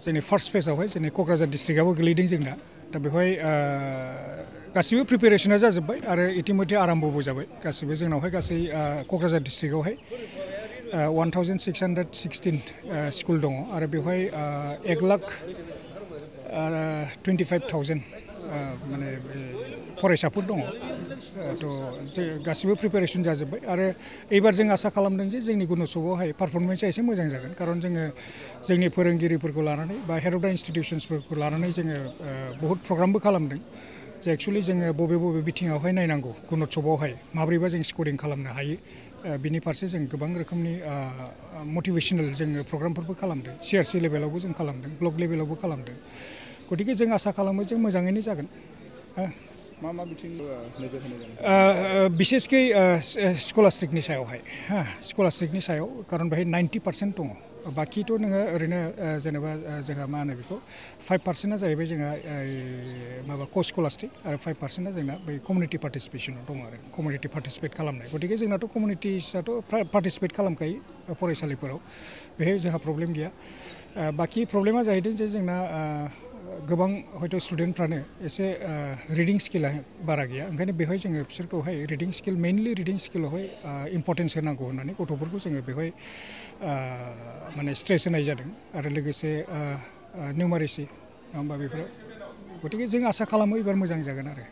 जोंनि फार्स्ट फेजआवहाय जोंनि क'क्राझार डिस्ट्रिक्टआबो गोलैदों जोंना दा बेवहाय गासिबो प्रिपेरेसना जाजोब्बाय आरो इतिमध्य आराम्भबो जाबाय गासिबो जोंनावहाय गासै क'क्राझार डिस्ट्रिक्टआवहाय 1616 स्कुल दङ आरो बेवहाय 1,25,000 माने फरायसाफोर दङ थ' गासिबो प्रिपेरेसन जाजोब्बाय आरो एबार जों आसा खालामदों जे जोंनि गुण'त्सवआवहाय पारफरमेन्सआ एसे मोजां जागोन खारन जोङो जोंनि फोरोंगिरिफोरखौ लानानै बा हेड अफ दा इन्स्टिटिउसन्सफोरखौ लानानै जोङो बहुद प्रग्रामबो खालामदों जे एक्सुवेलि जोङो बबे बिथिङावहाय नायनांगौ गुण'त्सवआवहाय माब्रैबा जों स्करिं खालामनो हायो बिनि फारसे जों गोबां रोखोमनि मटिभेसनेल जोङो प्रग्रामफोरबो खालामदों CRC लेभेलावबो जों खालामदों ब्लक लेभेलावबो खालामदों गतिके जों आसा खालामो जे मोजाङैनो जागोन मा बिथिं नोजोर होनाय जादों बिसेसकै स्कलास्टिकनि सायावहाय स्कलास्टिकनि सायाव खारन बेहाय 90% दङ बाखिथ' नोङो ओरैनो जेनेबा जोंहा मा होनो बेखौ 5%आ जाहैबाय जोंहा माबा क' स्कलास्टिक आरो 5%आ जोंना बै कमिउनिटि पार्टिसिपेसनाव दङ आरो कमिउनिटि पार्टिसिपेट खालामनाय गतिके जोंनाथ' कमिउनिटिसआथ' पार्टिसिपेट खालामखायो फरायसालिफोराव बेहाय जोंहा प्रब्लेम गैया बाखि प्रब्लेमा जाहैदों जे जोंना गोबां हयथ' स्टुडेन्टफ्रानो एसे रिडिं स्किला बारा गैया ओंखायनो बेवहाय जोङो बिसोरखौहाय रिडिं स्किल मेइनलि रिडिं स्किलावहाय इम्परटेन्स होनांगौ होननानै गथ'फोरखौ जोङो बेवहाय माने स्ट्रेस होनाय जादों आरो लोगोसे निउमारेसि नङा होमबा बेफोरो गतिके जों आसा खालामो एबार मोजां जागोन आरो